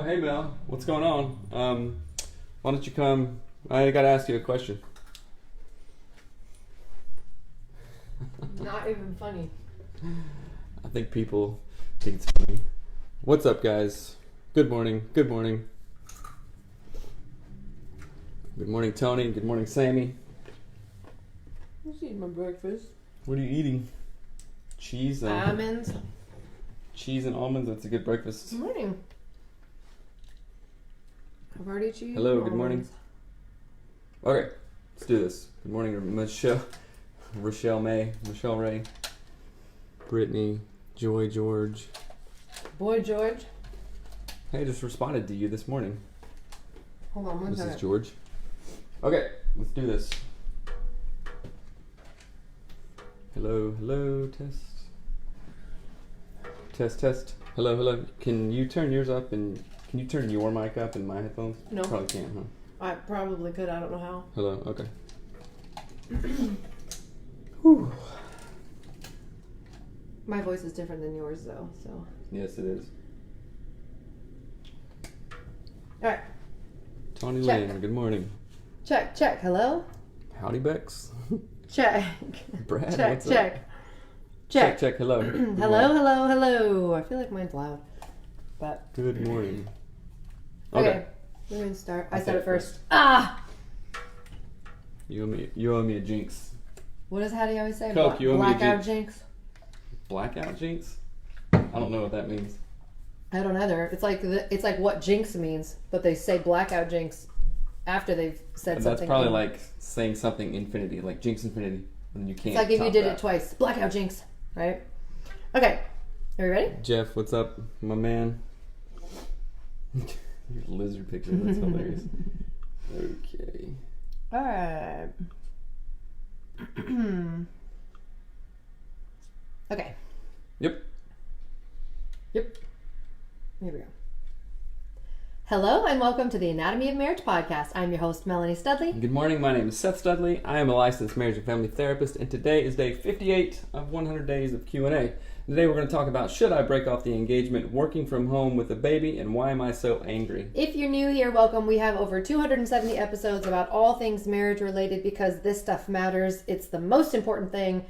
hey Mel, what's going on? Why don't you come? I gotta ask you a question. Not even funny. I think people think it's funny. What's up, guys? Good morning. Good morning. Good morning, Tony. Good morning, Sammy. I'm just eating my breakfast. What are you eating? Cheese and Almonds. cheese and almonds. That's a good breakfast. Good morning. I've already cheese. Hello. Good morning. Okay, let's do this. Good morning, Rochelle May, Michelle Ray, Brittany, Joy George. Boy George. Hey, I just responded to you this morning. Hold on one This second. is George. Okay, let's do this. Hello, test. Test. Hello. Can you turn yours up and can you turn your mic up in my headphones? No. Probably can't, huh? I probably could. I don't know how. Hello, okay. Whew. My voice is different than yours, though. So. Yes, it is. All right. Tony Check. Lynn, good morning. Check. Hello. Howdy, Bex. Check. Brad, check. what's Check. up? Check. Check. Hello. Good morning. Hello. I feel like mine's loud, but. Good morning. Okay. We're gonna start. I I'll said say it it first. Ah. You owe me a jinx. How do you always say? Coke, you owe me a Blackout jinx. jinx. Blackout jinx? I don't know what that means. I don't either. It's like what jinx means, but they say blackout jinx after they've said But something. that's probably like saying something infinity, like jinx infinity, and you can't. It's like if you top did that. it twice. Blackout jinx, right? Okay. Are you ready? Jeff, what's up, my man? Your lizard picture, that's hilarious. Okay. All right. Okay. Yep. Here we go. Hello and welcome to the Anatomy of Marriage podcast. I'm your host, Melanie Studley. Good morning, my name is Seth Studley. I am a licensed marriage and family therapist, and today is day 58 of 100 days of Q&A. Today we're going to talk about should I break off the engagement, working from home with a baby, and why am I so angry? If you're new here, welcome. We have over 270 episodes about all things marriage related because this stuff matters. It's the most important thing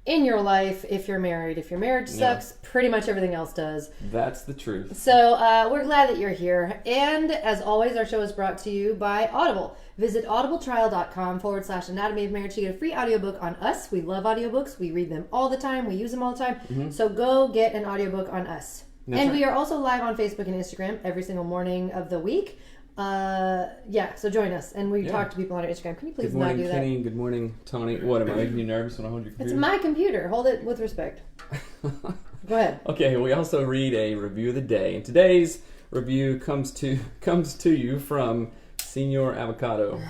in your life if you're married. If your marriage sucks, pretty much everything else does. That's the truth. So we're glad that you're here. And as always, our show is brought to you by Audible. Visit audibletrial.com/anatomy of marriage to get a free audiobook on us. We love audiobooks. We read them all the time. We use them all the time. Mm-hmm. So go get an audiobook on us. That's and right. we are also live on Facebook and Instagram every single morning of the week. So join us. And we talk to people on our Instagram. Can you please Good morning, not do Kenny. Good morning, Tony. What, am I making you nervous when I hold your that? computer? It's my computer. Hold it with respect. Go ahead. Okay, we also read a review of the day. And today's review comes to you from Senor Avocado.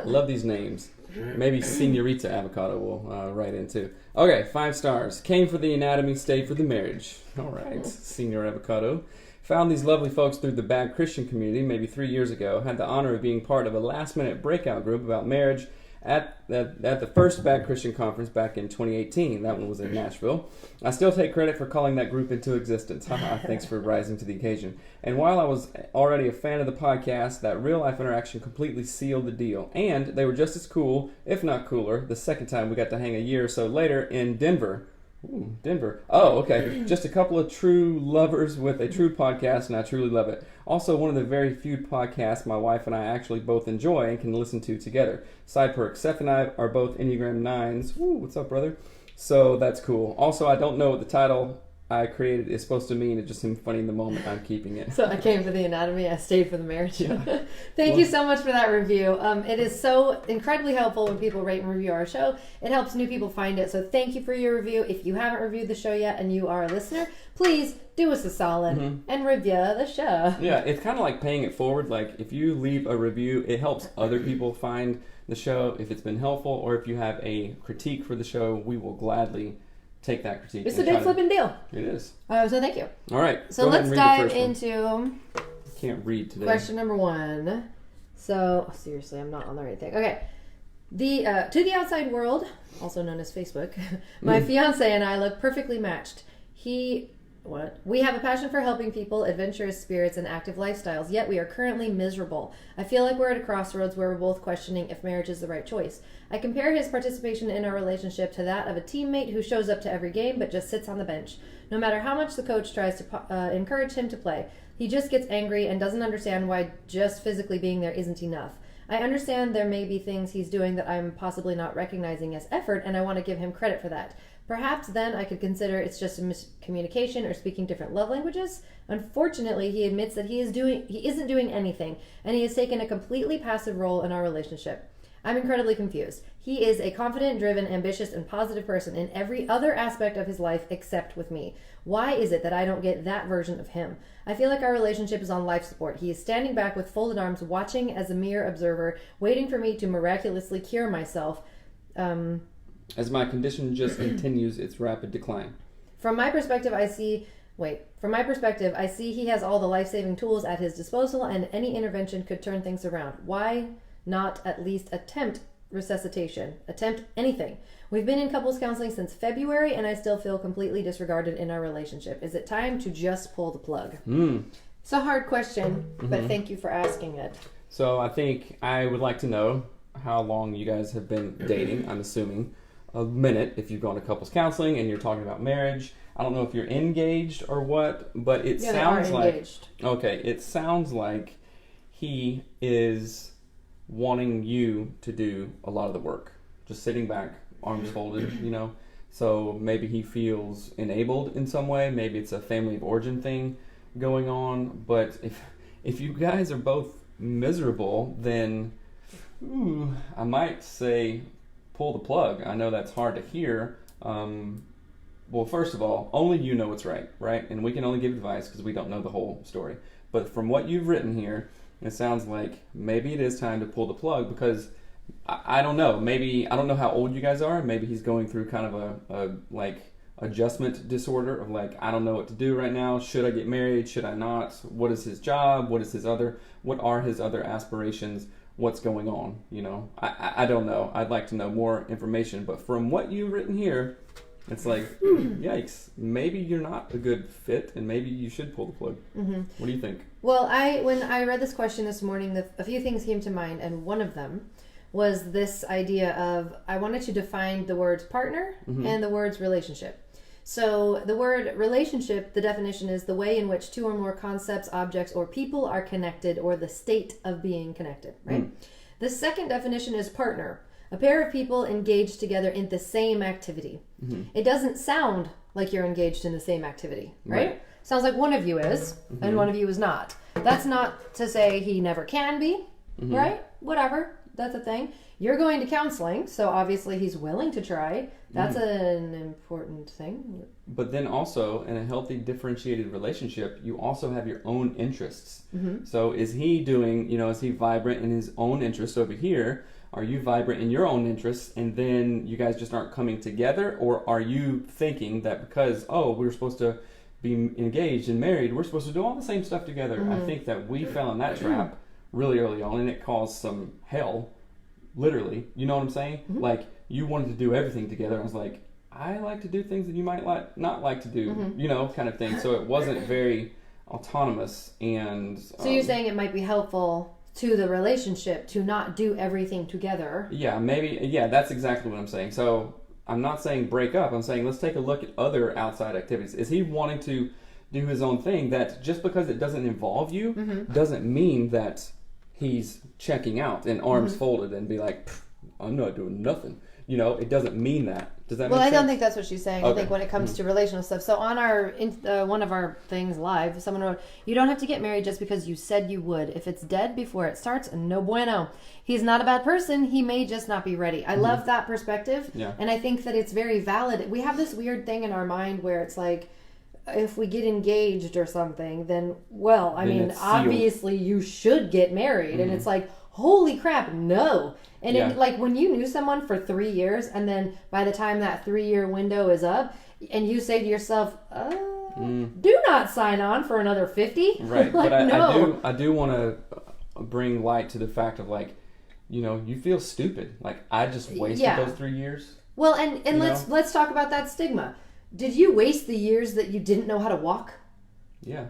Love these names. Maybe Senorita Avocado will write in too. Okay, 5 stars. Came for the anatomy, stayed for the marriage. All right, Senor Avocado. Found these lovely folks through the Bad Christian community maybe 3 years ago. Had the honor of being part of a last-minute breakout group about marriage at the first Bad Christian conference back in 2018. That one was in Nashville. I still take credit for calling that group into existence. Haha, thanks for rising to the occasion. And while I was already a fan of the podcast, that real-life interaction completely sealed the deal. And they were just as cool, if not cooler, the second time we got to hang a year or so later in Denver. Ooh, Denver. Oh, okay. Just a couple of true lovers with a true podcast, and I truly love it. Also, one of the very few podcasts my wife and I actually both enjoy and can listen to together. Side perk, Seth and I are both Enneagram 9s. Woo, what's up, brother? So that's cool. Also, I don't know what the title I created is supposed to mean. It just seemed funny in the moment. I'm keeping it. So I came for the anatomy, I stayed for the marriage. Yeah. Thank you so much for that review. It is so incredibly helpful when people rate and review our show. It helps new people find it. So thank you for your review. If you haven't reviewed the show yet and you are a listener, please do us a solid and review the show. Yeah, it's kind of like paying it forward. Like, if you leave a review, it helps other people find the show if it's been helpful, or if you have a critique for the show, we will gladly take that critique. It's a big flipping deal. It is. So thank you. All right. So go ahead let's and read the dive first one. into Can't read today. question number 1. So seriously, I'm not on the right thing. Okay. To the outside world, also known as Facebook, my fiance and I look perfectly matched. He What? We have a passion for helping people, adventurous spirits, and active lifestyles, yet we are currently miserable. I feel like we're at a crossroads where we're both questioning if marriage is the right choice. I compare his participation in our relationship to that of a teammate who shows up to every game but just sits on the bench. No matter how much the coach tries to encourage him to play, he just gets angry and doesn't understand why just physically being there isn't enough. I understand there may be things he's doing that I'm possibly not recognizing as effort, and I want to give him credit for that. Perhaps then I could consider it's just a miscommunication or speaking different love languages. Unfortunately, he admits that he isn't doing anything, and he has taken a completely passive role in our relationship. I'm incredibly confused. He is a confident, driven, ambitious, and positive person in every other aspect of his life except with me. Why is it that I don't get that version of him? I feel like our relationship is on life support. He is standing back with folded arms, watching as a mere observer, waiting for me to miraculously cure myself. As my condition just continues its rapid decline. From my perspective, I see he has all the life-saving tools at his disposal, and any intervention could turn things around. Why not at least attempt resuscitation? Attempt anything. We've been in couples counseling since February, and I still feel completely disregarded in our relationship. Is it time to just pull the plug? It's a hard question, but thank you for asking it. So I think I would like to know how long you guys have been dating. I'm assuming a minute if you've gone to couples counseling and you're talking about marriage. I don't know if you're engaged or what, but it sounds like engaged. Okay, it sounds like he is wanting you to do a lot of the work, just sitting back, arms folded, so maybe he feels enabled in some way. Maybe it's a family of origin thing going on. But if you guys are both miserable, then I might say pull the plug. I know that's hard to hear. Well, first of all, only you know what's right? And we can only give advice because we don't know the whole story. But from what you've written here, it sounds like maybe it is time to pull the plug, because I don't know. Maybe, I don't know how old you guys are.Maybe he's going through kind of a adjustment disorder of I don't know what to do right now. Should I get married? Should I not? What is his job? What are his other aspirations? What's going on? I don't know. I'd like to know more information. But from what you've written here, it's yikes. Maybe you're not a good fit, and maybe you should pull the plug. What do you think? Well, when I read this question this morning, a few things came to mind, and one of them was this idea of I wanted to define the words partner and the words relationship. So the word relationship, the definition is the way in which two or more concepts, objects, or people are connected, or the state of being connected, right? The second definition is partner, a pair of people engaged together in the same activity. It doesn't sound like you're engaged in the same activity, right? Sounds like one of you is and one of you is not. That's not to say he never can be, right? Whatever, that's a thing. You're going to counseling, so obviously he's willing to try. That's an important thing. But then also, in a healthy, differentiated relationship, you also have your own interests. So is he doing, is he vibrant in his own interests over here? Are you vibrant in your own interests, and then you guys just aren't coming together? Or are you thinking that because, we're supposed to be engaged and married, we're supposed to do all the same stuff together? I think that we fell in that trap really early on, and it caused some hell. Literally, you know what I'm saying? You wanted to do everything together. I was like, I like to do things that you might not like to do, kind of thing. So it wasn't very autonomous. And so you're saying it might be helpful to the relationship to not do everything together. Yeah, maybe. Yeah, that's exactly what I'm saying. So I'm not saying break up. I'm saying let's take a look at other outside activities. Is he wanting to do his own thing? That just because it doesn't involve you doesn't mean that he's checking out and arms folded and be like, I'm not doing nothing. It doesn't mean that. Does that make sense? Well, I don't think that's what she's saying. Okay. I think when it comes to relational stuff. So on our one of our things live, someone wrote, you don't have to get married just because you said you would. If it's dead before it starts, no bueno. He's not a bad person. He may just not be ready. I love that perspective. Yeah. And I think that it's very valid. We have this weird thing in our mind where it's like, if we get engaged or something, then, obviously you should get married. And it's like, holy crap, no. And when you knew someone for 3 years, and then by the time that 3-year window is up, and you say to yourself, do not sign on for another 50. Right. But no. I do want to bring light to the fact of you feel stupid. I just wasted those 3 years. Well, and let's talk about that stigma. Did you waste the years that you didn't know how to walk? Yeah.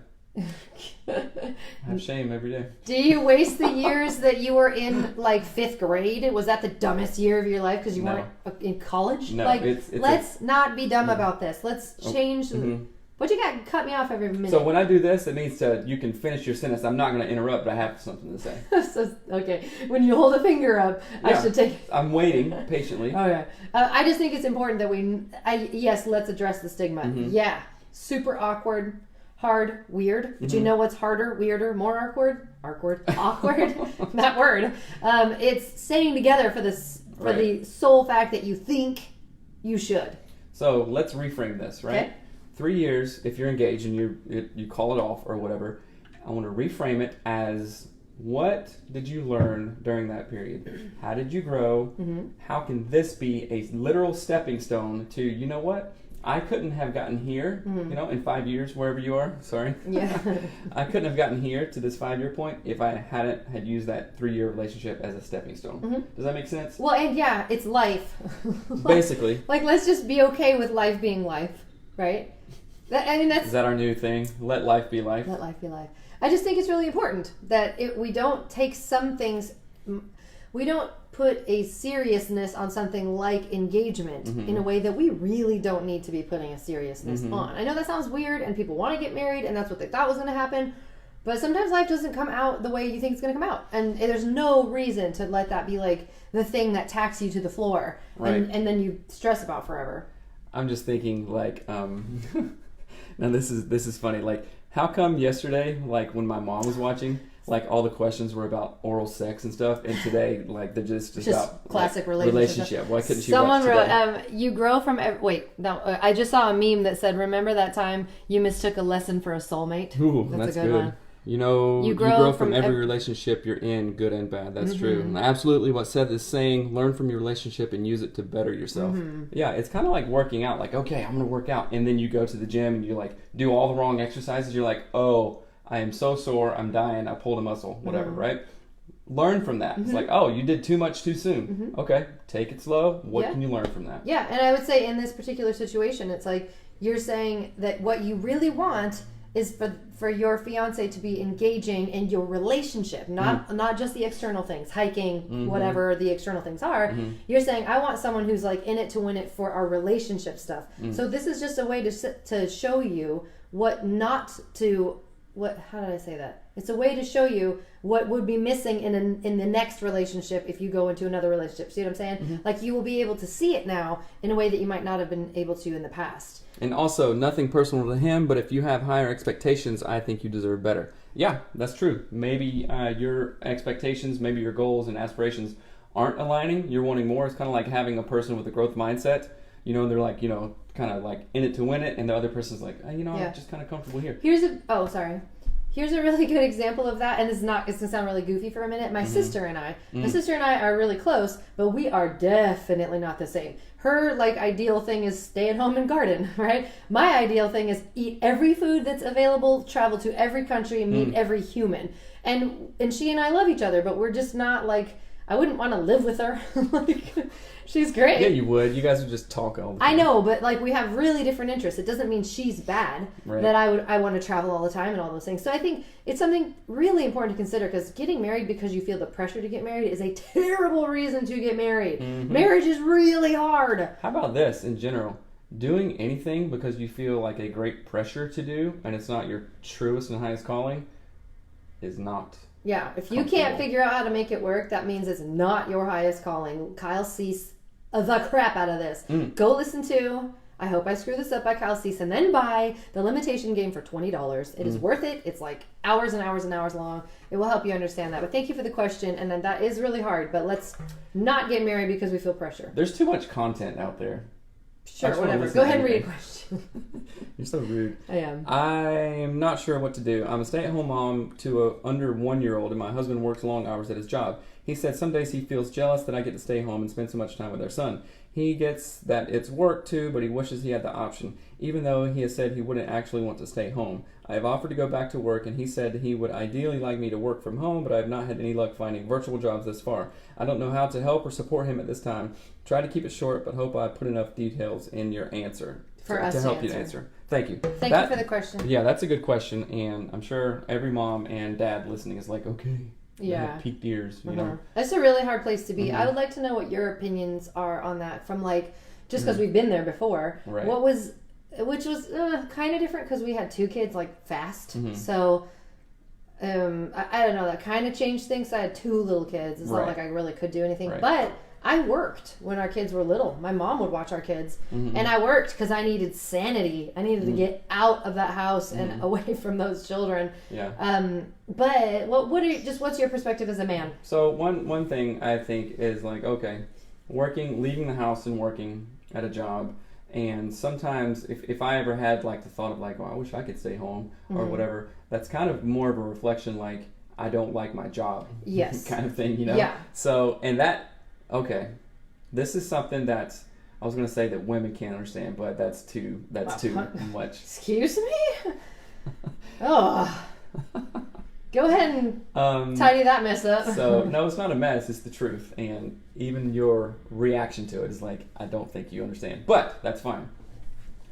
I have shame every day. Do you waste the years that you were in like 5th grade? Was that the dumbest year of your life because you weren't in college? No, like, it's let's not be dumb about this. Let's change. Mm-hmm. What you got? Cut me off every minute. So when I do this, it means you can finish your sentence. I'm not going to interrupt, but I have something to say. So, okay, when you hold a finger up, I should take. I'm waiting patiently. Okay, I just think it's important that yes, let's address the stigma. Mm-hmm. Yeah, super awkward. Hard, weird. But you Mm-hmm. know what's harder, weirder, more awkward? Awkward. That word. It's staying together for the sole fact that you think you should. So let's reframe this, right? Okay. 3 years, if you're engaged and you call it off or whatever, I want to reframe it as, what did you learn during that period? How did you grow? Mm-hmm. How can this be a literal stepping stone to, you know what? I couldn't have gotten here, in 5 years, wherever you are. Sorry. Yeah. I couldn't have gotten here to this 5-year point if I hadn't had used that 3-year relationship as a stepping stone. Mm-hmm. Does that make sense? Well, and yeah, it's life. Basically. Like, let's just be okay with life being life, right? Is that our new thing? Let life be life? Let life be life. I just think it's really important that we don't take some things, we don't put a seriousness on something like engagement in a way that we really don't need to be putting a seriousness on. I know that sounds weird and people want to get married and that's what they thought was going to happen, but sometimes life doesn't come out the way you think it's going to come out. And there's no reason to let that be like the thing that tacks you to the floor and then you stress about forever. I'm just thinking like, now this is funny. Like, how come yesterday, like when my mom was watching, like all the questions were about oral sex and stuff, and today, like they're just about classic like, relationship. Why couldn't she watch today? Someone wrote, you grow from I just saw a meme that said, remember that time you mistook a lesson for a soulmate? Ooh, that's a good one. You know, You you grow grow from from every relationship you're in, good and bad. That's true. And absolutely what Seth is saying, learn from your relationship and use it to better yourself. Yeah, it's kind of like working out. Like, okay, I'm going to work out. And then you go to the gym and you like do all the wrong exercises. You're like, oh, I am so sore. I'm dying. I pulled a muscle, whatever, right? Learn from that. It's like, oh, you did too much too soon. Okay, take it slow. What can you learn from that? Yeah, and I would say in this particular situation, it's like you're saying that what you really want is for your fiance to be engaging in your relationship, not just the external things, hiking, whatever the external things are. You're saying, I want someone who's like in it to win it for our relationship stuff. So this is just a way to show you what not to. How did I say that? It's a way to show you what would be missing in the next relationship if you go into another relationship. See what I'm saying? Like you will be able to see it now in a way that you might not have been able to in the past. And also, nothing personal to him, but if you have higher expectations, I think you deserve better. Yeah, that's true. Maybe your expectations, maybe your goals and aspirations aren't aligning. You're wanting more. It's kind of like having a person with a growth mindset. You know, they're like, kind of like in it to win it, and the other person's like, I'm just kind of comfortable here. Here's a really good example of that, and it's gonna sound really goofy for a minute. My sister and I are really close, but we are definitely not the same. Her like ideal thing is stay at home and garden, right? My ideal thing is eat every food that's available, travel to every country, meet every human. And she and I love each other, but we're just not like, I wouldn't want to live with her. Like, she's great. Yeah, you would. You guys would just talk all the time. I know, but like we have really different interests. It doesn't mean she's bad. Right. That I want to travel all the time and all those things. So I think it's something really important to consider, because getting married because you feel the pressure to get married is a terrible reason to get married. Marriage is really hard. How about this in general? Doing anything because you feel like a great pressure to do, and it's not your truest and highest calling, is not. Yeah, if you can't figure out how to make it work, that means it's not your highest calling. Kyle Cease the crap out of this. Go listen to I Hope I Screw This Up by Kyle Cease, and then buy The Limitation Game for $20. It is worth it. It's like hours and hours and hours long. It will help you understand that. But thank you for the question, and then that is really hard, but let's not get married because we feel pressure. There's too much content out there. Sure, whatever. Go ahead and read a question. You're so rude. I am. I'm not sure what to do. I'm a stay-at-home mom to a under 1-year-old, and my husband works long hours at his job. He said some days he feels jealous that I get to stay home and spend so much time with our son. He gets that it's work too, but he wishes he had the option, even though he has said he wouldn't actually want to stay home. I have offered to go back to work, and he said he would ideally like me to work from home, but I have not had any luck finding virtual jobs this far. I don't know how to help or support him at this time. Try to keep it short, but hope I put enough details in your answer. for us to help you answer. answer. Thank you. Thank you for the question. Yeah, that's a good question, and I'm sure every mom and dad listening is like, okay, Yeah. peaked ears, you know. That's a really hard place to be. Mhm. I would like to know what your opinions are on that from like, just because we've been there before. Right. Which was kind of different because we had 2 kids like fast. Mhm. So, I don't know, that kind of changed things. I had 2 little kids. It's not Right. like I really could do anything. Right. But I worked when our kids were little. My mom would watch our kids. Mhm. And I worked because I needed sanity. I needed to get out of that house and away from those children. Yeah. But what's your perspective as a man? So one thing I think is like, okay, leaving the house and working at a job, and sometimes if I ever had like the thought of like, oh, I wish I could stay home or whatever, that's kind of more of a reflection like I don't like my job. Yes. kind of thing, you know? Yeah. So, and that, okay, this is something that I was going to say that women can't understand, but that's too much. Excuse me? Oh. Go ahead and tidy that mess up. So, no, it's not a mess, it's the truth. And even your reaction to it is like, I don't think you understand. But that's fine.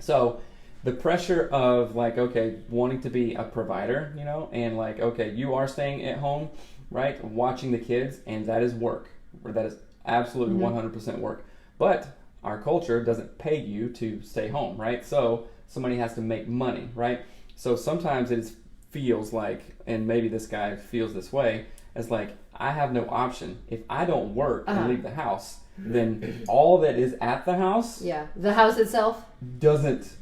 So, the pressure of like, okay, wanting to be a provider, you know, and like, okay, you are staying at home, right, watching the kids, and that is work. That is absolutely 100% work. But our culture doesn't pay you to stay home, right? So, somebody has to make money, right? So, sometimes it feels like, and maybe this guy feels this way, as like, I have no option. If I don't work and leave the house, then all that is at the house the house itself doesn't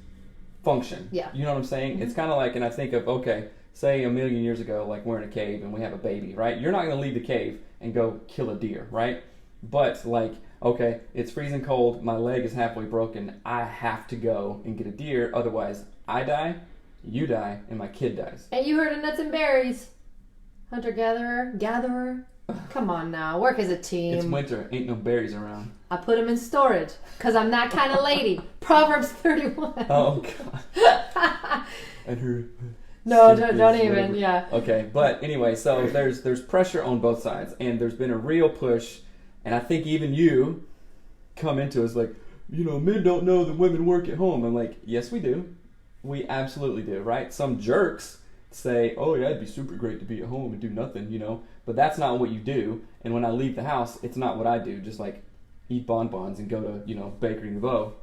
function. Yeah. You know what I'm saying? It's kind of like, and I think of, okay, say a million years ago, like we're in a cave and we have a baby, right? You're not going to leave the cave and go kill a deer, right? But like, okay, it's freezing cold, my leg is halfway broken, I have to go and get a deer, otherwise I die, you die, and my kid dies. And you heard of Nuts and Berries. Gatherer. Come on now, work as a team. It's winter, ain't no berries around. I put them in storage because I'm that kind of lady. Proverbs 31. Oh, God. And her... No, don't even, yeah. Okay, but anyway, so there's pressure on both sides, and there's been a real push, and I think even you come into it as like, you know, men don't know that women work at home. I'm like, yes, we do. We absolutely do, right? Some jerks say, oh yeah, it'd be super great to be at home and do nothing, you know, but that's not what you do. And when I leave the house, it's not what I do, just like eat bonbons and go to, you know, Bakery Nouveau.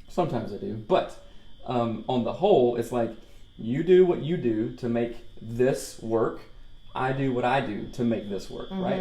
Sometimes I do, but on the whole, it's like, you do what you do to make this work. I do what I do to make this work, right?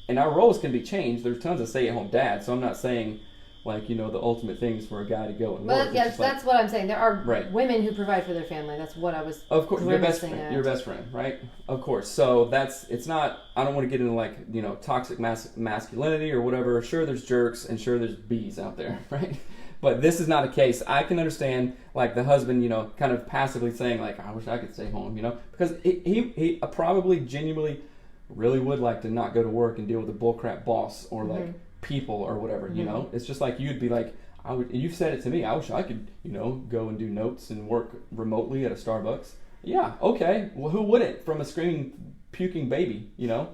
And our roles can be changed. There's tons of stay-at-home dads, so I'm not saying, like, you know, the ultimate thing is for a guy to go and work. But yes, that's what I'm saying. There are Right. women who provide for their family. That's what I was. Of course, your best grimacing friend, at. your best friend, right? Of course. So it's not, I don't want to get into like, you know, toxic masculinity or whatever. Sure, there's jerks and sure there's bees out there, right? But this is not a case. I can understand like the husband, you know, kind of passively saying like, I wish I could stay home, you know, because he probably genuinely really would like to not go to work and deal with a bullcrap boss or like people or whatever, you know. It's just like you'd be like, you've said it to me, I wish I could, you know, go and do notes and work remotely at a Starbucks. Yeah, okay. Well, who wouldn't from a screaming, puking baby, you know?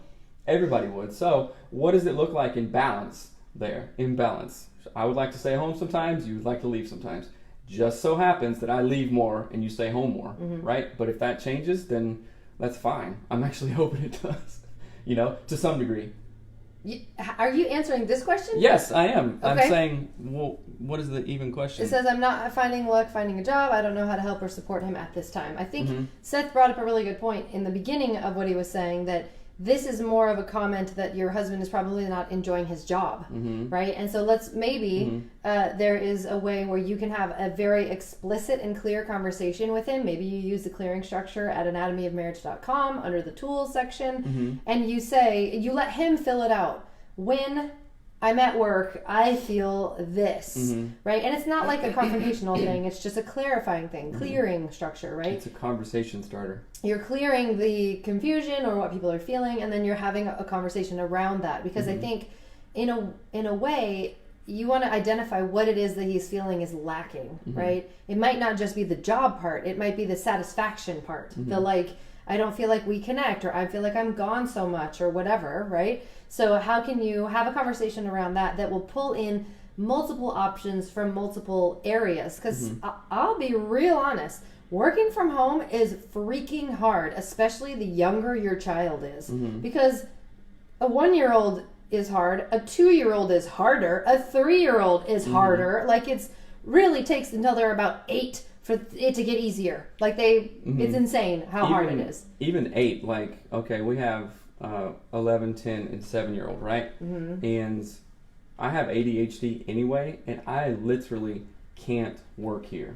Everybody would. So what does it look like in balance there? In balance. I would like to stay home sometimes, you would like to leave sometimes. Just so happens that I leave more and you stay home more, right? But if that changes, then that's fine. I'm actually hoping it does, you know, to some degree. Are you answering this question? Yes, I am. Okay. I'm saying, well, what is the even question? It says, I'm not finding luck finding a job. I don't know how to help or support him at this time. I think Seth brought up a really good point in the beginning of what he was saying, that this is more of a comment that your husband is probably not enjoying his job, right? And so there is a way where you can have a very explicit and clear conversation with him. Maybe you use the clearing structure at anatomyofmarriage.com under the tools section, and you let him fill it out. When I'm at work, I feel this, right? And it's not like a confrontational thing. It's just a clarifying thing, clearing structure, right? It's a conversation starter. You're clearing the confusion or what people are feeling, and then you're having a conversation around that. Because I think, in a way, you want to identify what it is that he's feeling is lacking, right? It might not just be the job part. It might be the satisfaction part. The like, I don't feel like we connect, or I feel like I'm gone so much, or whatever, right? So how can you have a conversation around that will pull in multiple options from multiple areas. Because I'll be real honest, working from home is freaking hard, especially the younger your child is. Because a 1-year-old is hard, a 2-year-old is harder, a 3-year-old is harder. Like, it's really takes until they're about 8 for it to get easier. Like, it's insane how hard it is. Even 8, like, okay, we have 11, 10, and 7-year-old, right? And I have ADHD anyway, and I literally can't work here.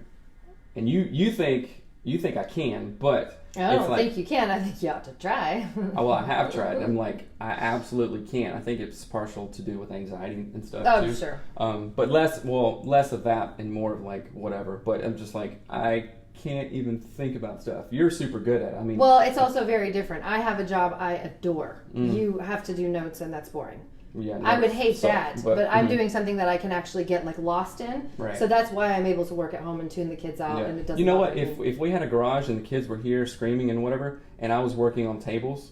And you think I can, but I don't think you can. I think you ought to try. Well, I have tried. I'm like, I absolutely can't. I think it's partial to do with anxiety and stuff too. Sure. But less of that and more of like whatever. But I'm just like, I can't even think about stuff. You're super good at it. I mean, well, it's also very different. I have a job I adore. You have to do notes, and that's boring. Yeah, I would hate that, but I'm mm-hmm. doing something that I can actually get like lost in. Right. So that's why I'm able to work at home and tune the kids out, and it doesn't. You know what? bother me. If we had a garage and the kids were here screaming and whatever, and I was working on tables,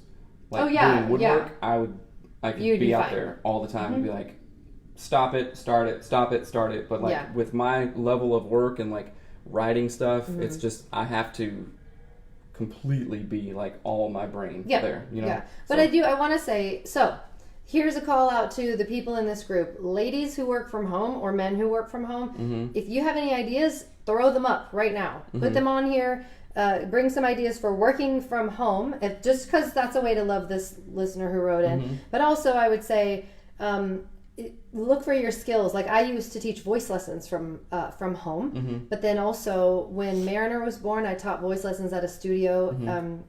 like doing woodwork, I could You'd be out fine. there all the time and be like, stop it, start it, stop it, start it. But like with my level of work and like writing stuff, it's just I have to completely be like all my brain there. You know. Yeah. But I want to say so. Here's a call out to the people in this group, ladies who work from home or men who work from home. If you have any ideas, throw them up right now. Put them on here. Bring some ideas for working from home, just because that's a way to love this listener who wrote in. But also, I would say, look for your skills. Like, I used to teach voice lessons from home, but then also when Mariner was born, I taught voice lessons at a studio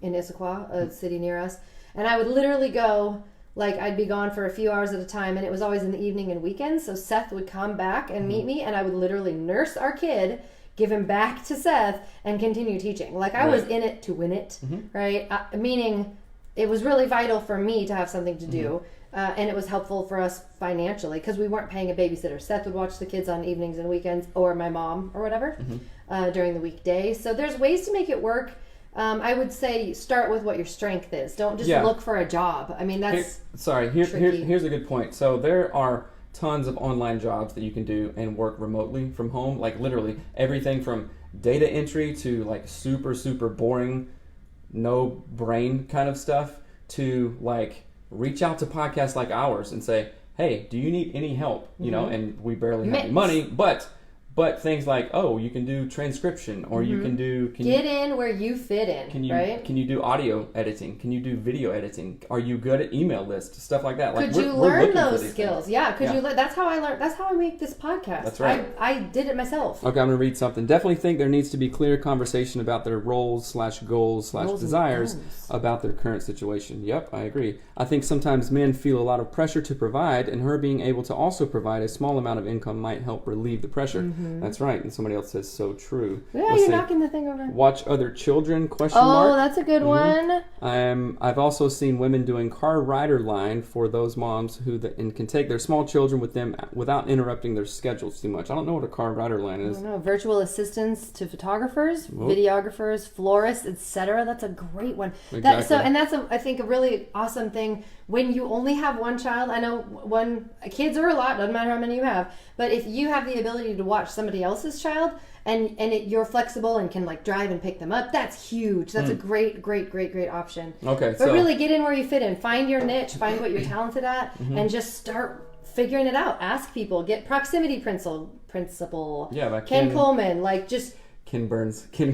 in Issaquah, a city near us, and I would literally go. Like, I'd be gone for a few hours at a time, and it was always in the evening and weekends. So Seth would come back and meet me, and I would literally nurse our kid, give him back to Seth, and continue teaching. Like, I was in it to win it, right? Meaning, it was really vital for me to have something to do, and it was helpful for us financially because we weren't paying a babysitter. Seth would watch the kids on evenings and weekends, or my mom, or whatever, during the weekdays. So there's ways to make it work. I would say start with what your strength is. Don't just look for a job. I mean, that's here's a good point. So there are tons of online jobs that you can do and work remotely from home. Like literally everything from data entry to like super, super boring, no brain kind of stuff to like reach out to podcasts like ours and say, hey, do you need any help? You know, and we barely have any money, but things like, oh, you can do transcription, or you can do... Get in where you fit in, right? Can you do audio editing? Can you do video editing? Are you good at email lists? Stuff like that. Like, Could you learn those skills? That's how I learned. That's how I make this podcast. That's right. I did it myself. Okay, I'm going to read something. Definitely think there needs to be clear conversation about their roles/goals/desires about their current situation. Yep, I agree. I think sometimes men feel a lot of pressure to provide, and her being able to also provide a small amount of income might help relieve the pressure. That's right. And somebody else says, so true. Yeah, you're knocking the thing over. Watch other children, question mark. Oh, that's a good one. I've also seen women doing car rider line for those moms who can take their small children with them without interrupting their schedules too much. I don't know what a car rider line is. I don't know. Virtual assistants to photographers, videographers, florists, etc. That's a great one. Exactly. That's I think a really awesome thing when you only have one child. I know kids are a lot, doesn't matter how many you have, but if you have the ability to watch somebody else's child and you're flexible and can like drive and pick them up, that's huge. That's a great option. Okay, but really get in where you fit in. Find your niche, find what you're talented at, and just start figuring it out. Ask people. Get proximity principle. Yeah, by Ken Coleman. Like just Ken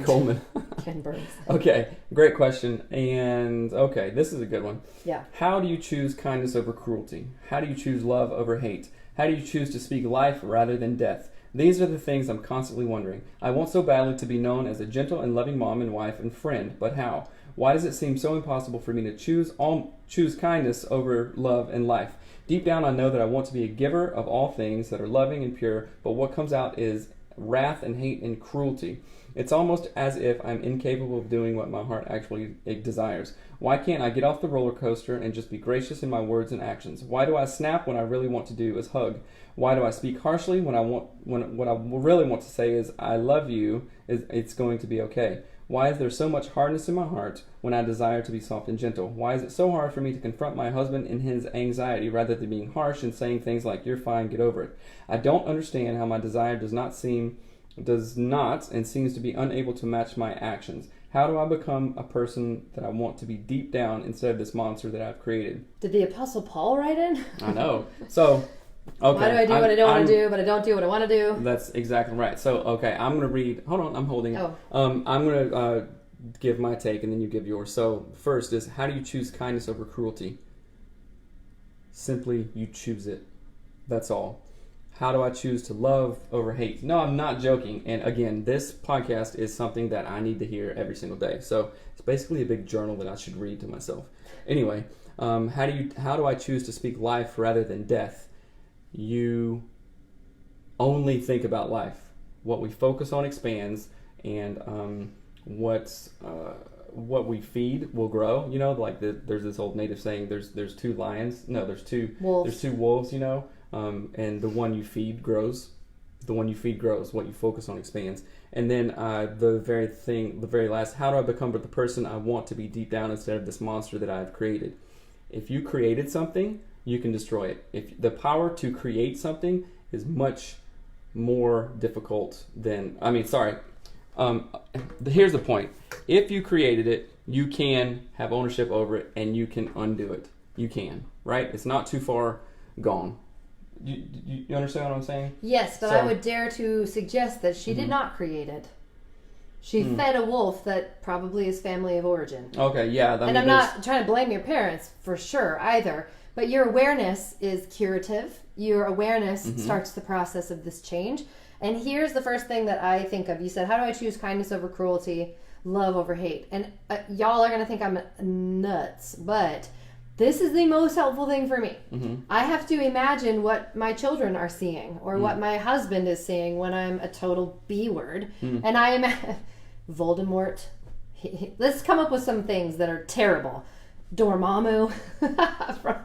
Coleman. Ken Burns. Okay, great question. And okay, this is a good one. Yeah. How do you choose kindness over cruelty? How do you choose love over hate? How do you choose to speak life rather than death? These are the things I'm constantly wondering. I want so badly to be known as a gentle and loving mom and wife and friend, but how? Why does it seem so impossible for me to choose kindness over love and life? Deep down, I know that I want to be a giver of all things that are loving and pure, but what comes out is wrath and hate and cruelty. It's almost as if I'm incapable of doing what my heart actually desires. Why can't I get off the roller coaster and just be gracious in my words and actions? Why do I snap when I really want to do is hug? Why do I speak harshly when what I really want to say is I love you, it's going to be okay? Why is there so much hardness in my heart when I desire to be soft and gentle? Why is it so hard for me to confront my husband in his anxiety rather than being harsh and saying things like, you're fine, get over it? I don't understand how my desire does not and seems to be unable to match my actions. How do I become a person that I want to be deep down instead of this monster that I've created? Did the Apostle Paul write in? I know. So, okay. Why do I do what I don't want to do, but I don't do what I want to do? That's exactly right. So, okay, I'm going to read. Hold on, I'm holding it. Oh. I'm going to give my take and then you give yours. So, first is, how do you choose kindness over cruelty? Simply, you choose it. That's all. How do I choose to love over hate? No, I'm not joking. And again, this podcast is something that I need to hear every single day. So it's basically a big journal that I should read to myself. Anyway, how do I choose to speak life rather than death? You only think about life. What we focus on expands, and what we feed will grow. You know, like there's this old native saying, there's two lions. No, there's two wolves. You know. And the one you feed grows. The one you feed grows. What you focus on expands. And then the very last, how do I become the person I want to be deep down instead of this monster that I've created? If you created something, you can destroy it. If the power to create something is much more difficult than, here's the point. If you created it, you can have ownership over it and you can undo it. You can, right? It's not too far gone. You understand what I'm saying? Yes, but I would dare to suggest that she did not create it. She fed a wolf that probably is family of origin. Okay, yeah. And I'm not trying to blame your parents for sure either, but your awareness is curative. Your awareness starts the process of this change. And here's the first thing that I think of. You said, how do I choose kindness over cruelty, love over hate? And y'all are going to think I'm nuts, but this is the most helpful thing for me. I have to imagine what my children are seeing or what my husband is seeing when I'm a total B word. And I am Voldemort. Let's come up with some things that are terrible. Dormammu from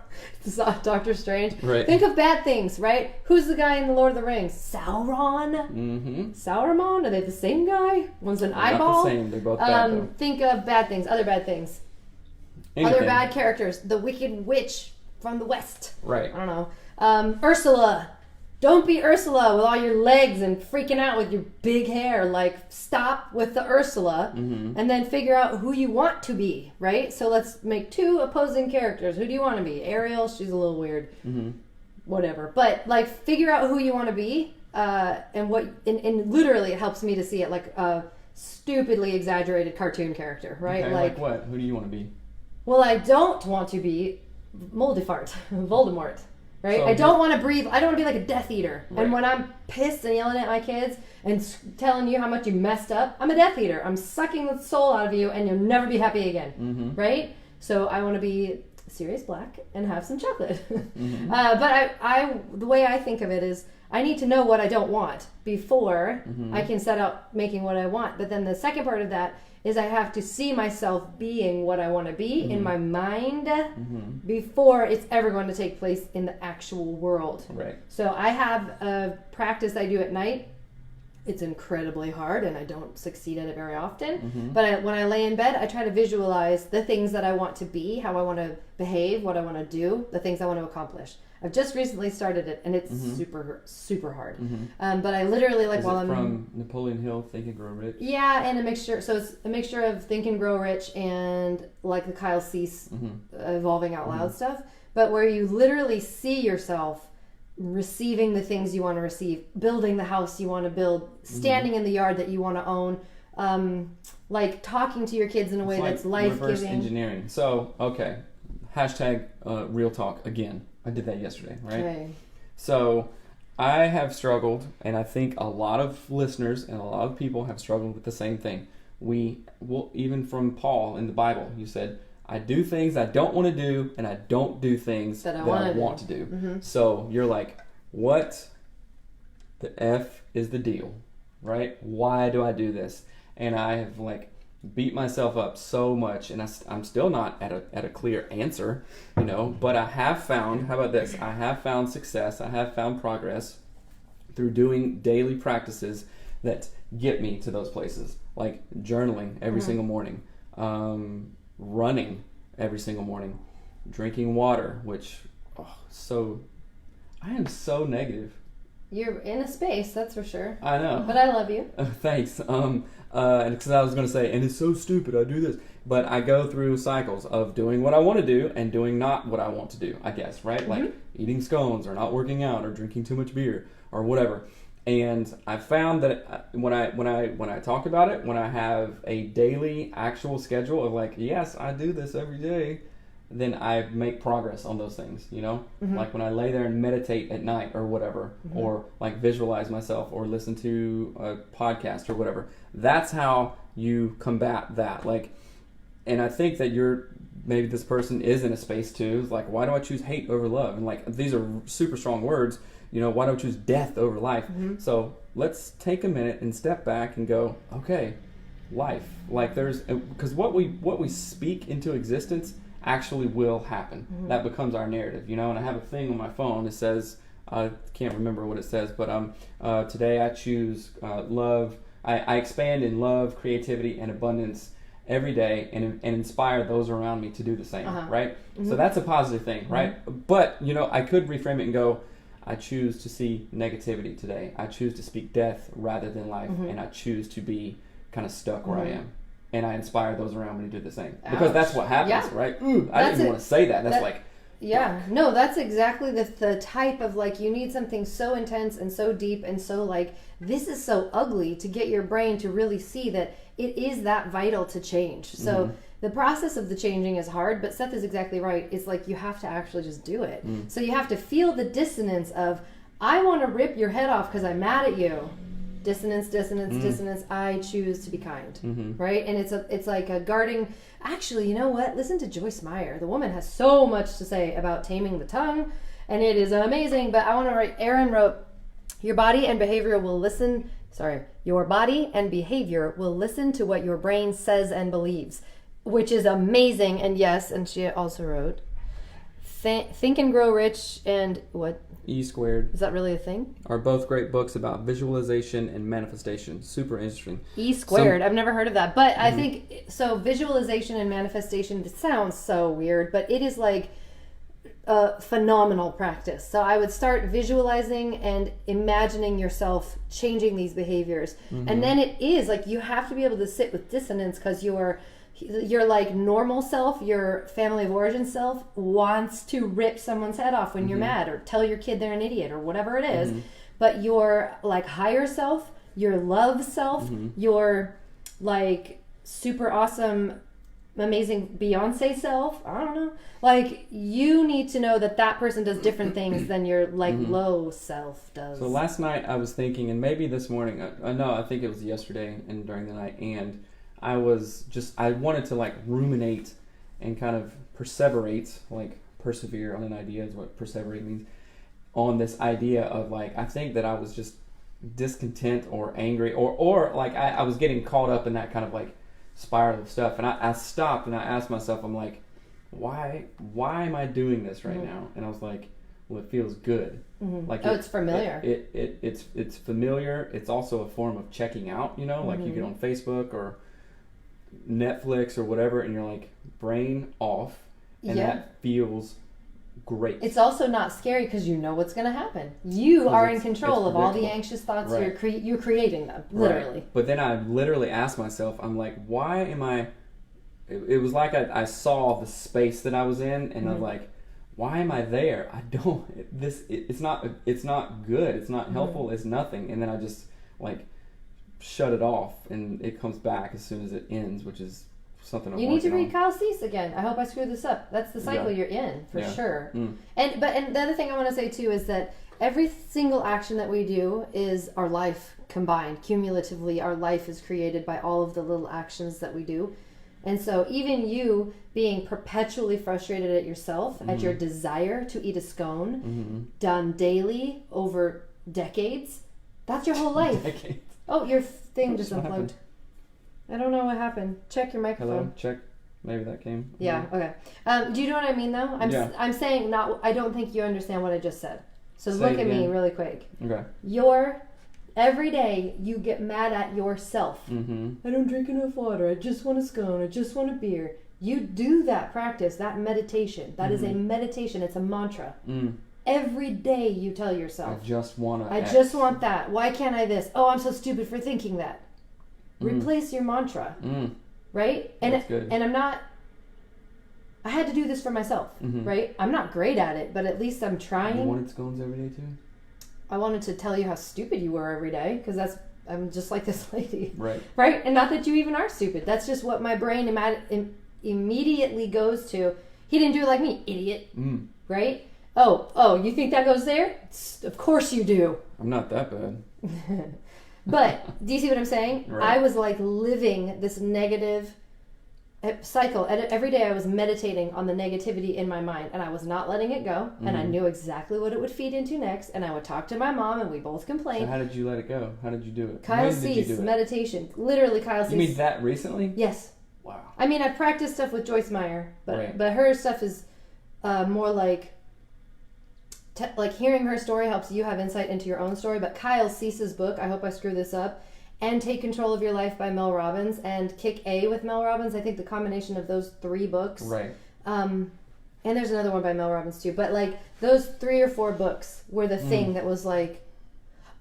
Doctor Strange. Right. Think of bad things, right? Who's the guy in The Lord of the Rings? Sauron? Sauron? Are they the same guy? One's an eyeball? Not the same. They're both bad, though. Think of bad things, other bad things. Anything. Other bad characters. The Wicked Witch from the West. Right. I don't know. Ursula. Don't be Ursula with all your legs and freaking out with your big hair. Like, stop with the Ursula and then figure out who you want to be, right? So let's make two opposing characters. Who do you want to be? Ariel, she's a little weird. Whatever. But, like, figure out who you want to be and literally it helps me to see it like a stupidly exaggerated cartoon character, right? Okay, like what? Who do you want to be? Well, I don't want to be Voldemort, right? I don't want to breathe. I don't want to be like a Death Eater. Right. And when I'm pissed and yelling at my kids and telling you how much you messed up, I'm a Death Eater. I'm sucking the soul out of you and you'll never be happy again, right? So I want to be Sirius Black and have some chocolate. But the way I think of it is I need to know what I don't want before I can set out making what I want. But then the second part of that is I have to see myself being what I want to be in my mind before it's ever going to take place in the actual world. Right. So I have a practice I do at night. It's incredibly hard and I don't succeed at it very often. But when I lay in bed, I try to visualize the things that I want to be, how I want to behave, what I want to do, the things I want to accomplish. I've just recently started it, and it's super, super hard. But I literally from Napoleon Hill, Think and Grow Rich? Yeah, and a mixture. So it's a mixture of Think and Grow Rich and like the Kyle Cease Evolving Out Loud stuff. But where you literally see yourself receiving the things you want to receive, building the house you want to build, standing in the yard that you want to own, like talking to your kids in a way that's life-giving. Reverse engineering. So, okay. Hashtag real talk again. I did that yesterday, right? Okay. So I have struggled, and I think a lot of listeners and a lot of people have struggled with the same thing. Even from Paul in the Bible, you said, I do things I don't want to do, and I don't do things that I want to do. So you're like, what the F is the deal, right? Why do I do this? And I have beat myself up so much, and I'm still not at a clear answer, but I have found, how about this? I have found success, I have found progress through doing daily practices that get me to those places, like journaling every single morning, running every single morning, drinking water, which I am so negative. You're in a space, that's for sure. I know. But I love you. Thanks. And because I was going to say, and it's so stupid, I do this. But I go through cycles of doing what I want to do and doing not what I want to do, I guess, right? Mm-hmm. Like eating scones or not working out or drinking too much beer or whatever. And I found that when I talk about it, when I have a daily actual schedule of like, yes, I do this every day, then I make progress on those things, you know? Like when I lay there and meditate at night or whatever, or like visualize myself or listen to a podcast or whatever. That's how you combat that. Like, and I think that maybe this person is in a space too. It's like, why do I choose hate over love? And like, these are super strong words. You know, why do I choose death over life? So let's take a minute and step back and go, okay, life. Like because what we speak into existence actually will happen. That becomes our narrative, you know. And I have a thing on my phone that says, I can't remember what it says, but today I choose love. I expand in love, creativity, and abundance every day, and inspire those around me to do the same, right? So that's a positive thing, right? But, you know, I could reframe it and go, I choose to see negativity today. I choose to speak death rather than life, and I choose to be kind of stuck where I am. And I inspire those around me to do the same. Because that's what happens, right? Ooh, I didn't even want to say that. That's like... Yeah, no, that's exactly the type of, like, you need something so intense and so deep and so, like, this is so ugly to get your brain to really see that it is that vital to change. So the process of the changing is hard, but Seth is exactly right. It's like you have to actually just do it. So you have to feel the dissonance of, I want to rip your head off because I'm mad at you. Dissonance, dissonance. I choose to be kind, right? And it's like a guarding. Actually, you know what? Listen to Joyce Meyer. The woman has so much to say about taming the tongue, and it is amazing. But I want to write. Aaron wrote, "Your body and behavior will listen. Your body and behavior will listen to what your brain says and believes," which is amazing. And yes, and she also wrote, "Think and Grow Rich" and what? E Squared. Is that really a thing? Are both great books about visualization and manifestation. Super interesting. E Squared. I've never heard of that. But I think, so visualization and manifestation, it sounds so weird, but it is like a phenomenal practice. So I would start visualizing and imagining yourself changing these behaviors. And then it is like you have to be able to sit with dissonance because your like normal self, your family of origin self, wants to rip someone's head off when you're mad or tell your kid they're an idiot or whatever it is. But your like higher self, your love self, your like super awesome, amazing Beyonce self, I don't know. Like you need to know that person does different things than your like low self does. So last night I was thinking, and maybe this morning, I think it was yesterday and during the night, and I wanted to like ruminate and kind of perseverate, like persevere on an idea is what perseverate means, on this idea of like, I think that I was just discontent or angry or like I was getting caught up in that kind of like spiral of stuff. And I stopped and I asked myself, I'm like, why am I doing this right now? And I was like, well, it feels good. Like it's familiar. It's familiar. It's also a form of checking out, you know, like you get on Facebook or Netflix or whatever and you're like brain off and that feels great. It's also not scary because you know what's going to happen. You are in control of all the anxious thoughts. Right. You're creating them, literally. Right. But then I literally asked myself, I'm like, why am I... It was like I saw the space that I was in and I was like, why am I there? It's not good. It's not helpful. It's nothing. And then I just like shut it off and it comes back as soon as it ends, which is something I'm You need to read on. Kyle Cease again. I hope I screwed this up. That's the cycle you're in, for sure. And the other thing I want to say too is that every single action that we do is our life combined. Cumulatively, our life is created by all of the little actions that we do. And so even you being perpetually frustrated at yourself, at your desire to eat a scone, done daily over decades, that's your whole life. Decades. Oh, your thing just unplugged. I don't know what happened. Check your microphone. Hello, check. Maybe that came. Yeah, okay. Do you know what I mean, though? I'm saying I don't think you understand what I just said. So look at me really quick. Okay. Every day you get mad at yourself. Mm-hmm. I don't drink enough water. I just want a scone. I just want a beer. You do that practice, that meditation. That is a meditation. It's a mantra. Every day you tell yourself, I just want to. I just want that. Why can't I this? Oh, I'm so stupid for thinking that. Replace your mantra. Right? And That's good. And I'm not. I had to do this for myself, right? I'm not great at it, but at least I'm trying. You wanted scones every day too? I wanted to tell you how stupid you were every day, because I'm just like this lady. Right. Right? And not that you even are stupid. That's just what my brain immediately goes to. He didn't do it like me, idiot. Right? Oh, you think that goes there? Of course you do. I'm not that bad. But, do you see what I'm saying? Right. I was like living this negative cycle. Every day I was meditating on the negativity in my mind, and I was not letting it go, and I knew exactly what it would feed into next, and I would talk to my mom, and we both complained. So how did you let it go? How did you do it? Kyle When did you Cease, do it? meditation. Literally Kyle Cease. You mean that recently? Yes. Wow. I mean, I practiced stuff with Joyce Meyer, but Right. but her stuff is more like hearing her story helps you have insight into your own story. But Kyle Cease's book, I hope I screw this up, and Take Control of Your Life by Mel Robbins, and Kick A with Mel Robbins. I think the combination of those 3 books. Right. And there's another one by Mel Robbins too. But like those 3 or 4 books were the thing that was like,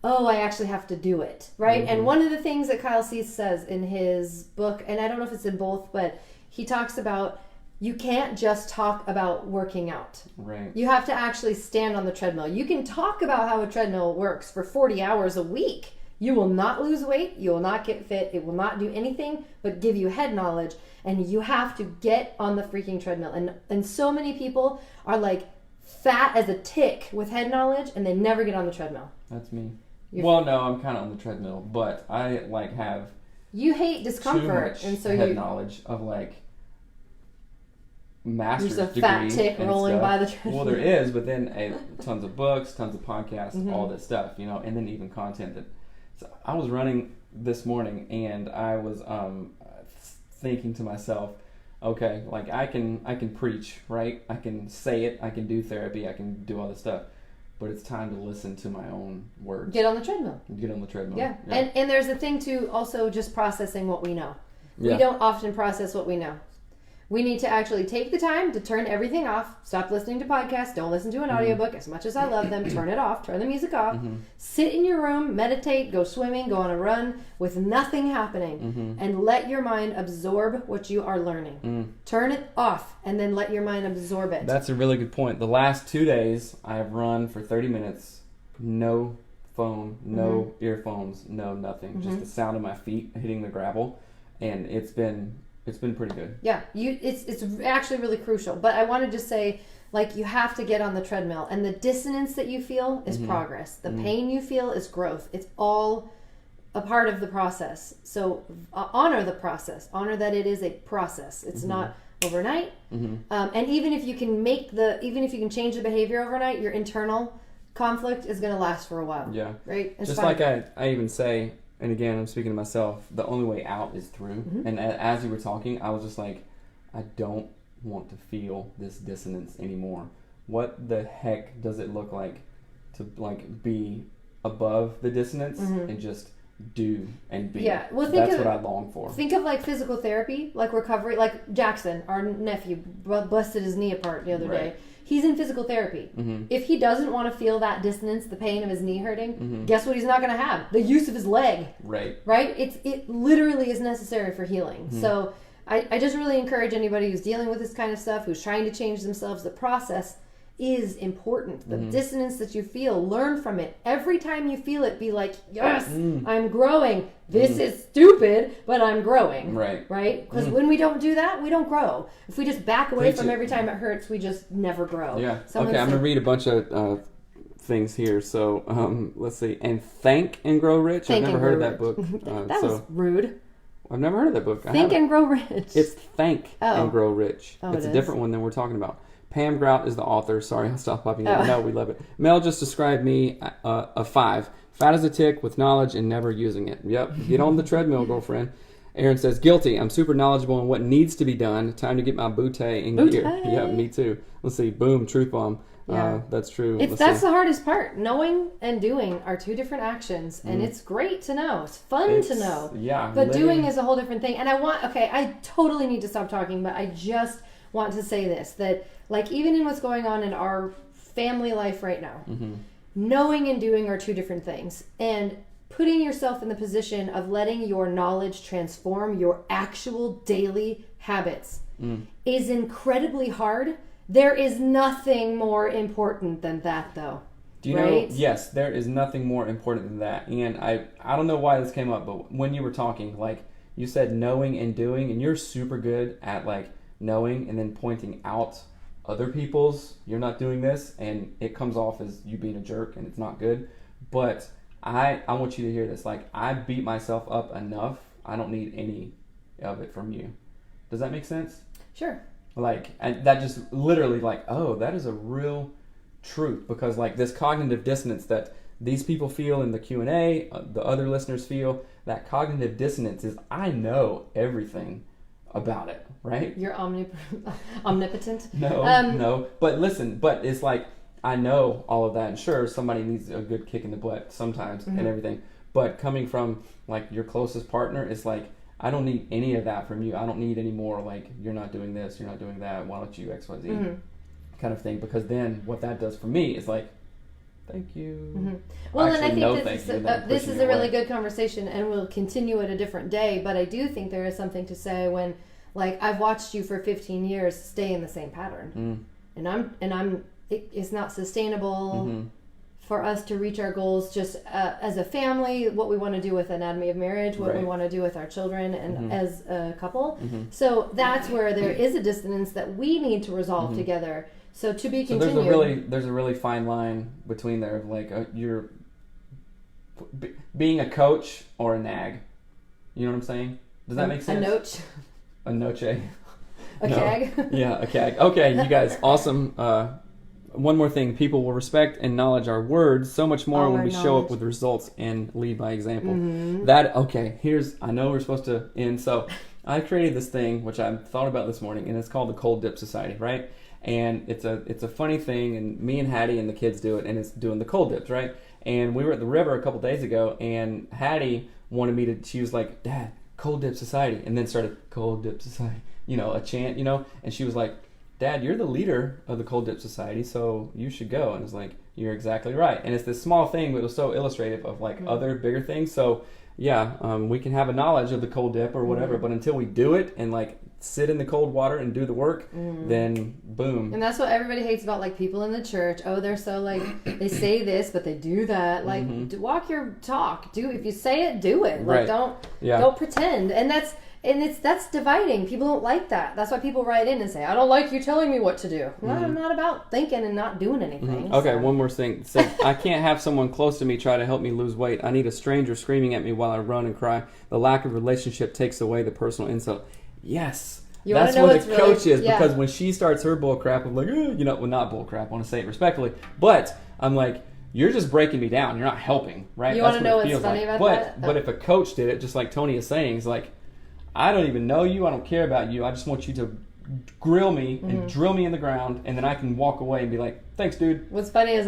oh, I actually have to do it, right? And one of the things that Kyle Cease says in his book, and I don't know if it's in both, but he talks about you can't just talk about working out. Right. You have to actually stand on the treadmill. You can talk about how a treadmill works for 40 hours a week. You will not lose weight. You will not get fit. It will not do anything but give you head knowledge. And you have to get on the freaking treadmill. And so many people are like fat as a tick with head knowledge, and they never get on the treadmill. That's me. Well, no, I'm kind of on the treadmill, but I like have You hate too discomfort, much and so head you knowledge of like master's There's a degree fat tick and rolling stuff. by the treadmill. Well, there is, but then tons of books, tons of podcasts, all this stuff, you know, and then even content that. So I was running this morning, and I was thinking to myself, okay, like I can preach, right? I can say it, I can do therapy, I can do all this stuff, but it's time to listen to my own words. get on the treadmill. Get on the treadmill. Yeah. And there's a thing to also just processing what we know. Yeah. We don't often process what we know. We need to actually take the time to turn everything off. Stop listening to podcasts. Don't listen to an audiobook. As much as I love them, turn it off. Turn the music off. Sit in your room, meditate, go swimming, go on a run with nothing happening. And let your mind absorb what you are learning. Turn it off and then let your mind absorb it. That's a really good point. The last 2 days, I have run for 30 minutes. No phone, no earphones, no nothing. Just the sound of my feet hitting the gravel. And it's been pretty good. Yeah, it's actually really crucial. But I want to just say, like, you have to get on the treadmill, and the dissonance that you feel is progress. The pain you feel is growth. It's all a part of the process. So honor the process. Honor that it is a process. It's not overnight. And even if you can change the behavior overnight, your internal conflict is going to last for a while. Yeah. Right. It's Just fine. like I even say. And again, I'm speaking to myself, the only way out is through. And as you were talking, I was just like, I don't want to feel this dissonance anymore. What the heck does it look like to like be above the dissonance and just do and be? Yeah, well, that's what I long for. Think of like physical therapy, like recovery, like Jackson, our nephew, busted his knee apart the other day. He's in physical therapy. If he doesn't want to feel that dissonance, the pain of his knee hurting, guess what he's not going to have? The use of his leg. Right. Right? It literally is necessary for healing. So I just really encourage anybody who's dealing with this kind of stuff, who's trying to change themselves, the process is important. The dissonance that you feel, learn from it. Every time you feel it, be like, yes, I'm growing. This is stupid, but I'm growing. Right. Right? Because when we don't do that, we don't grow. If we just back away Preach from it. every time it hurts, we just never grow. Yeah. Someone Okay, I'm said- going to read a bunch of things here. So let's see. And Think and Grow Rich. Think I've never and heard of Grow that book. that was rude. I've never heard of that book. Think and Grow Rich. It's Thank Oh. and Grow Rich. Oh, It's it a is? different one than we're talking about. Pam Grout is the author. Sorry, I'll stop popping Oh. in. No, we love it. Mel just described me a 5. Fat as a tick with knowledge and never using it. Yep. Get on the treadmill, girlfriend. Aaron says, guilty. I'm super knowledgeable on what needs to be done. Time to get my bootay in gear. Bootay. Yeah, me too. Let's see. Boom. Truth bomb. Yeah. That's true. That's the hardest part. Knowing and doing are two different actions, and it's great to know. It's fun to know. Yeah. But doing is a whole different thing. And I totally need to stop talking, but I just want to say this, that like even in what's going on in our family life right now, knowing and doing are two different things. And putting yourself in the position of letting your knowledge transform your actual daily habits is incredibly hard. There is nothing more important than that, though. Do you know? Yes, there is nothing more important than that. And I don't know why this came up, but when you were talking, like you said knowing and doing, and you're super good at like knowing and then pointing out other people's, you're not doing this, and it comes off as you being a jerk and it's not good. But I want you to hear this. Like, I beat myself up enough. I don't need any of it from you. Does that make sense? Sure. Like, and that just literally like, oh, that is a real truth, because like this cognitive dissonance that these people feel in the Q&A, the other listeners feel, that cognitive dissonance is, I know everything about it, right? You're omnipotent? No. But listen, but it's like, I know all of that, and sure, somebody needs a good kick in the butt sometimes and everything. But coming from like your closest partner, it's like, I don't need any of that from you. I don't need any more like, you're not doing this, you're not doing that, why don't you XYZ kind of thing. Because then what that does for me is like, thank you. Well, and I think this is a really good conversation, and we'll continue at a different day. But I do think there is something to say when, like, I've watched you for 15 years stay in the same pattern, and it's not sustainable for us to reach our goals just as a family, what we want to do with Anatomy of Marriage, what we want to do with our children and as a couple. So that's where there is a dissonance that we need to resolve together. So to be continued. So there's a really fine line between there of like you're being a coach or a nag. You know what I'm saying? Does that make sense? A noche. A cag? Yeah, a cag. Okay, you guys, awesome. One more thing, people will respect and acknowledge our words so much more when we show up with results and lead by example. I know we're supposed to end, so I created this thing, which I thought about this morning, and it's called the Cold Dip Society, right? And it's a funny thing, and me and Hattie and the kids do it, and it's doing the cold dips, right? And we were at the river a couple days ago, and Hattie wanted me to, she was like, Dad, Cold Dip Society, and then started Cold Dip Society, a chant, and she was like, Dad, you're the leader of the Cold Dip Society, so you should go. And it's like, you're exactly right. And it's this small thing, but it was so illustrative of like other bigger things. So yeah, we can have a knowledge of the cold dip or whatever, but until we do it and like sit in the cold water and do the work, then boom. And that's what everybody hates about like people in the church. Oh, they're so like, they say this, but they do that. Like, walk your talk. If you say it, do it. Like, don't pretend. And that's dividing. People don't like that. That's why people write in and say, I don't like you telling me what to do. Well, I'm not about thinking and not doing anything. Okay, one more thing. So, I can't have someone close to me try to help me lose weight. I need a stranger screaming at me while I run and cry. The lack of relationship takes away the personal insult. Yes. That's what the coach is. Because when she starts her bull crap, I'm like, not bull crap. I want to say it respectfully. But I'm like, you're just breaking me down. You're not helping, right? You want to know what's funny about that? But if a coach did it, just like Tony is saying, it's like, I don't even know you. I don't care about you. I just want you to grill me and drill me in the ground, and then I can walk away and be like, thanks, dude. What's funny is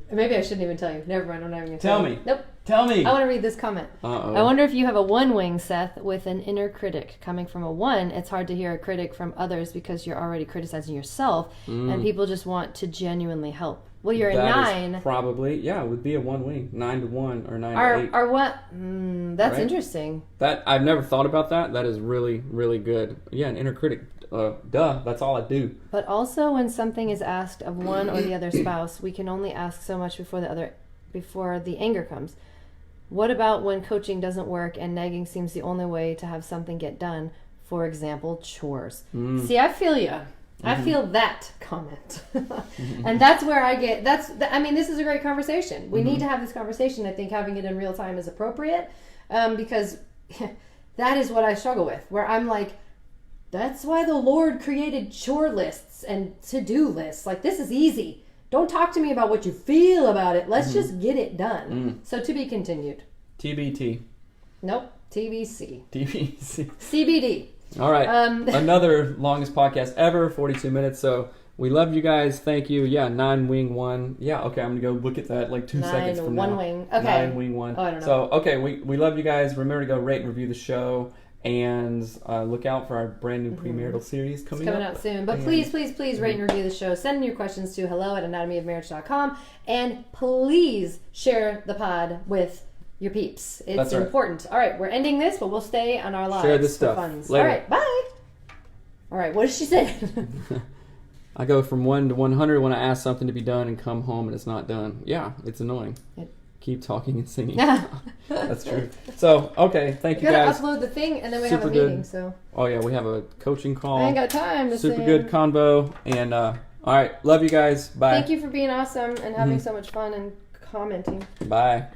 maybe I shouldn't even tell you. Never mind. I'm not even going to tell me. Nope. Tell me. I want to read this comment. Uh-oh. I wonder if you have a one wing, Seth, with an inner critic. Coming from a one, it's hard to hear a critic from others because you're already criticizing yourself, and people just want to genuinely help. Well, you're a 9. Probably, it would be a one wing, 9 to 1 or 9 to 8. Or what? That's interesting. That I've never thought about that. That is really, really good. Yeah, an inner critic. That's all I do. But also, when something is asked of one or the other spouse, we can only ask so much before the anger comes. What about when coaching doesn't work and nagging seems the only way to have something get done? For example, chores. See, I feel you. I feel that comment. And that's where I get, this is a great conversation. We need to have this conversation. I think having it in real time is appropriate because that is what I struggle with, where I'm like, that's why the Lord created chore lists and to-do lists. Like, this is easy. Don't talk to me about what you feel about it. Let's just get it done. So to be continued. TBT. Nope. TBC. TBC. CBD. All right. Another longest podcast ever, 42 minutes. So We love you guys. Thank you. Yeah, 9 Wing 1. Yeah, okay, I'm going to go look at that like 2 seconds from now. 9 Wing. Okay. 9 Wing 1. Oh, I don't know. So, okay, we love you guys. Remember to go rate and review the show. And look out for our brand new premarital series coming up. It's coming out soon. But please rate and review the show. Send in your questions to hello@anatomyofmarriage.com. And please share the pod with your peeps. It's That's right. important. All right, we're ending this, but we'll stay on our lives Share this for stuff. funds. Later. All right, bye. All right, what did she say? I go from 1 to 100 when I ask something to be done and come home and it's not done. Yeah, it's annoying. Keep talking and singing. That's true. So, okay, thank you guys. We gotta upload the thing and then we have a Super good. meeting, so. Oh, yeah, we have a coaching call. I ain't got time to Super sing. good convo. And, all right, love you guys. Bye. Thank you for being awesome and having so much fun and commenting. Bye.